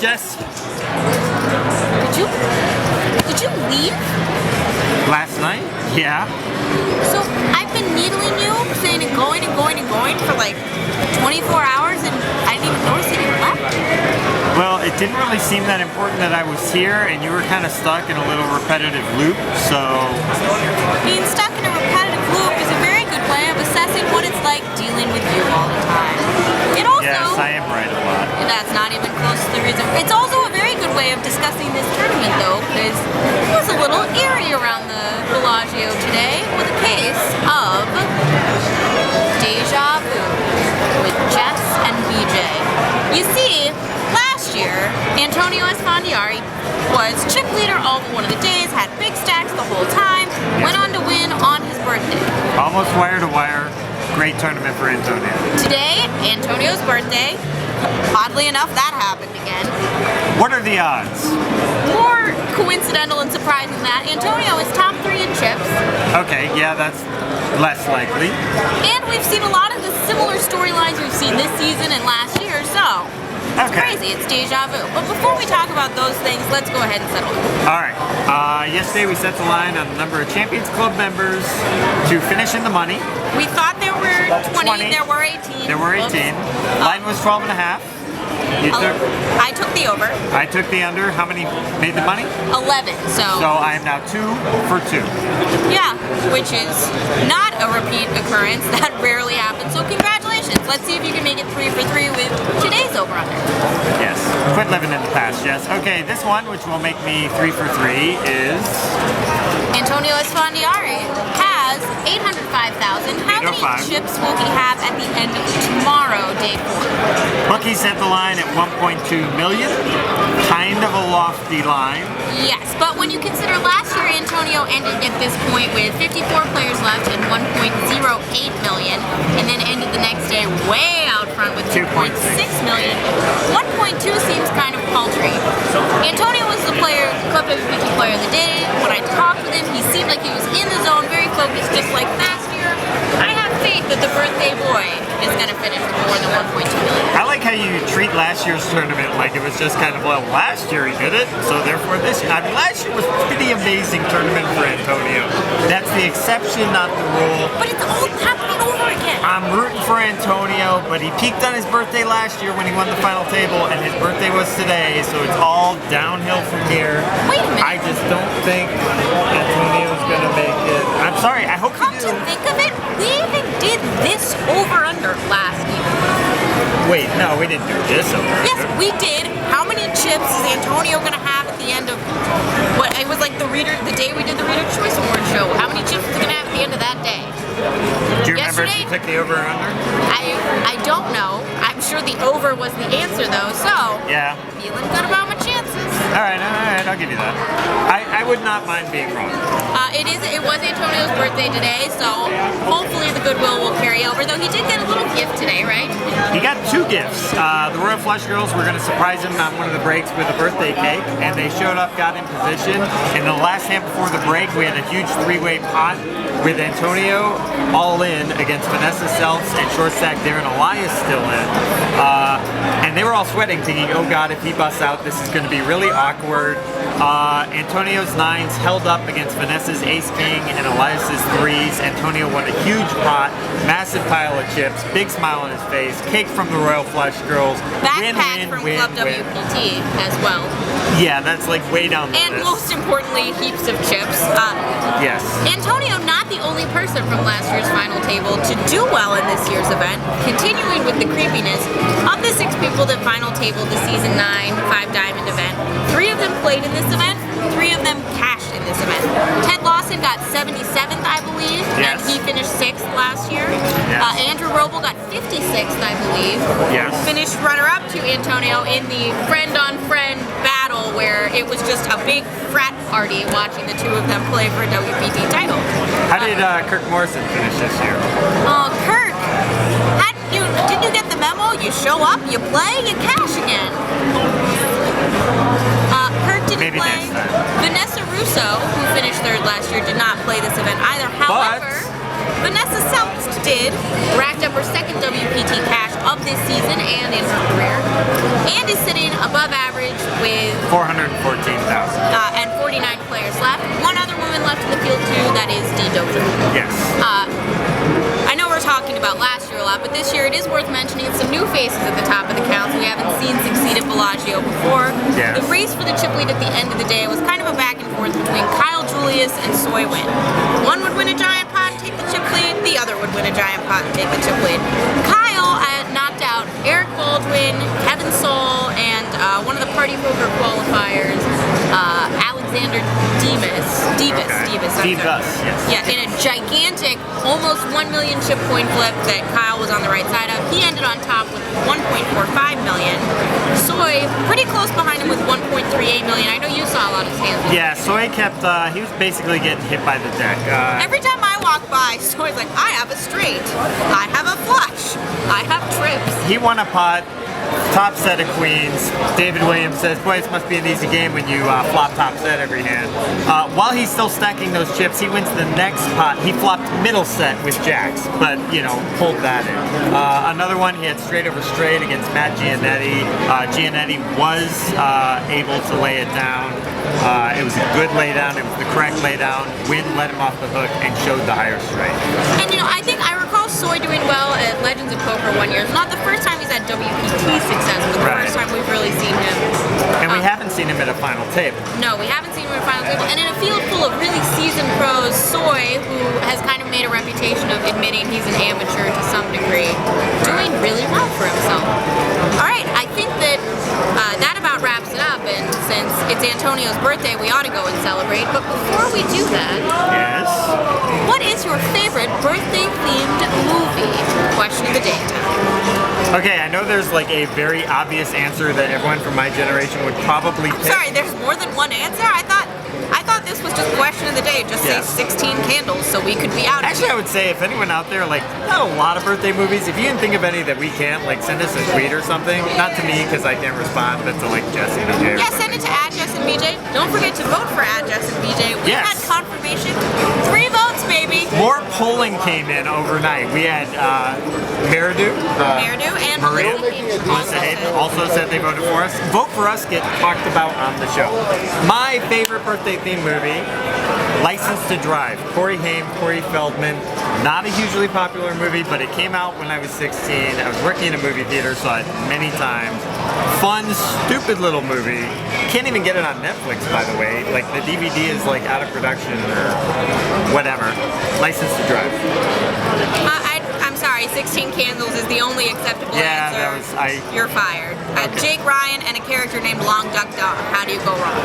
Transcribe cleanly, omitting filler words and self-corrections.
Jess? Did you leave? Last night? Yeah. So I've been needling you, saying and going for like 24 hours, and I didn't even notice that you left. Well, it didn't really seem that important that I was here, and you were kind of stuck in a little repetitive loop, so... Being stuck in a repetitive loop is a very good way of assessing what it's like dealing with you all the time. It also... Yes, I am right a lot. That's not even close to the reason. It's also a very good way of discussing this tournament, though, because it was a little eerie around the Bellagio today with a case of Deja Vu with Jess and BJ. You see, last year, Antonio Esfandiari was chip leader all but one of the days, had big stacks the whole time, went on to win on his birthday. Almost wire to wire. Great tournament for Antonio. Today, Antonio's birthday. Oddly enough, that happened again. What are the odds? More coincidental and surprising than that, Antonio is top 3 in chips. Okay, yeah, that's less likely. And we've seen a lot of the similar storylines we've seen this season and last year, so it's crazy. It's deja vu. But before we talk about those things, let's go ahead and settle it. Alright, yesterday we set the line on the number of Champions Club members to finish in the money. We thought there were 20, there were 18. There were 18. Line was 12 and a half. I took the over. I took the under. How many made the money? 11, so I am now 2 for 2. Yeah, which is not a repeat occurrence. That rarely happens, so congratulations. Let's see if you can make it 3 for 3 with today's over-under. Yes, quit living in the past, yes. Okay, this one, which will make me 3 for 3, is... Antonio Esfandiari has 805,000. How many chips will he have at the end of tomorrow, day 4? Bookie set the line at 1.2 million. Kind of a lofty line. Yes, but when you consider last year Antonio ended at this point with 54 players left and 1.08 million, and then ended the next day way out front with 2.6 million. 1.2 seems kind of paltry. Antonio was the Club WPT player of the day. When I talked with him, he seemed like he was in the zone, very focused, just like last year. I have faith that the birthday boy is going to finish with more than 1.2 million. I like how you treat last year's tournament like it was just kind of, well, last year he did it, so therefore this year. I mean, last year was a pretty amazing tournament for Antonio. That's the exception, not the rule. But it's all happening over again. I'm rooting for Antonio, but he peaked on his birthday last year when he won the final table, and his birthday was today, so it's all downhill from here. Wait a minute. I just don't think Antonio's going to make it. I'm sorry, I hope you do. Come to think of it, we even did this over-under last year. Wait, no, we didn't do this over-under. Yes, we did. How many chips is Antonio going to have at the end of what? It was like the day we did the Reader Choice Award show. How many chips is he going to have at the end of that day? Do you remember if you took the over or under? I don't know. I'm sure the over was the answer though, so yeah. Feeling good about my chances. Alright, I'll give you that. I would not mind being wrong. It was Antonio's birthday today, so hopefully the goodwill will carry over, though he did get a little gift today, right? He got 2 gifts. The Royal Flush Girls were going to surprise him on one of the breaks with a birthday cake, and they showed up, got in position, and the last hand before the break we had a huge 3-way pot with Antonio all in against Vanessa Seltz and short stack Darren Elias still in. And they were all sweating, thinking, oh god, if he busts out, this is going to be really awkward. Antonio's 9s held up against Vanessa's Ace-King and Elias's 3s. Antonio won a huge pot, massive pile of chips, big smile on his face, cake from the Royal Flush Girls. Backpack from Club WPT as well. Yeah, that's like way down the list. And most importantly, heaps of chips. Yes. Antonio, not the only person from last year's final table to do well in this year's event. Continuing with the creepiness, of the 6 people that final tabled the Season 9 5-Diamond event, 3 of them played in this event, 3 of them cashed in this event. Ted Lawson got 77th, I believe, and he finished 6th last year. Yes. Andrew Roble got 56th, I believe. Yes. Finished runner-up to Antonio in the friend-on-friend battle where it was just a big frat party watching the 2 of them play for a WPT title. How did Kirk Morrison finish this year? Oh, Kirk! Didn't you get the memo? You show up, you play, you cash again. Kirk didn't play. Vanessa Russo, who finished 3rd last year, did not play this event either. However, Vanessa Seltz did, racked up her 2nd WPT cash of this season and in her career. and is sitting above average with 414,000. And 49 players left. One other woman left in the field too, that is Doyle. Yes. I know we're talking about last year a lot, but this year it is worth mentioning some new faces at the top of the counts we haven't seen succeed at Bellagio before. Yes. The race for the chip lead at the end of the day was kind of a back and forth between Kyle Julius and Soy Win. One would win a giant pot and take the chip lead, the other would win a giant pot and take the chip lead. Kyle knocked out Eric Baldwin, Kevin Soul, and one of the party poker qualifiers, Alexander Demas. Yes. Yeah, in a gigantic, almost 1 million chip coin flip that Kyle was on the right side of. He ended on top with 1.45 million. Soy pretty close behind him with 1.38 million. I know you saw a lot of his hands. Yeah, Soy kept, he was basically getting hit by the deck. Every time I walk by, Soy's like, I have a straight, I have a flush, I have trips. He won a pot, top set of queens. David Williams says, boy, this must be an easy game when you flop top set every hand. While he's still stacking those chips, he wins the next pot. He flopped middle set with jacks, but, pulled that in. Another one, he had straight over straight against Matt Giannetti. Giannetti was able to lay it down. It was a good laydown. It was the correct laydown. Win let him off the hook and showed the higher straight. And I recall Soy doing well at Legends of Poker one year. It's not the first time he's had WPT success, but the first time we've really seen him. And we haven't seen him at a final table. No, we haven't seen him at a final table. And in a field full of really seasoned pros, Soy, who has kind of made a reputation of admitting he's an amateur to some degree, doing really well for himself. All right, I think that that about wraps it up. And since it's Antonio's birthday, we ought to go and celebrate. But before we do that, yes, what is your favorite birthday-themed movie? Question of the day time. Okay, I know there's like a very obvious answer that everyone from my generation would probably pick. Sorry, there's more than one answer? I thought this was just question of the day. Just say 16 candles so we could be out. Actually, I would say if anyone out there, not a lot of birthday movies, if you can think of any that we can't, send us a tweet or something. Not to me, because I can't respond, but to Jess and BJ. Yeah, send it to @Jess and BJ. Don't forget to vote for @Jess and BJ. We had confirmation. 3 votes, baby. More polling came in overnight. We had Meridu and Melissa Hayden also said they voted for us. Vote for us, get talked about on the show. My favorite birthday themed movie, License to Drive. Corey Haim, Corey Feldman. Not a hugely popular movie, but it came out when I was 16. I was working in a movie theater, saw it many times. Fun, stupid little movie. Can't even get it on Netflix, by the way. The DVD is out of production or whatever. License to Drive. I'm sorry, 16 Candles is the only acceptable answer. You're fired. Jake Ryan and a character named Long Duck Dog. How do you go wrong?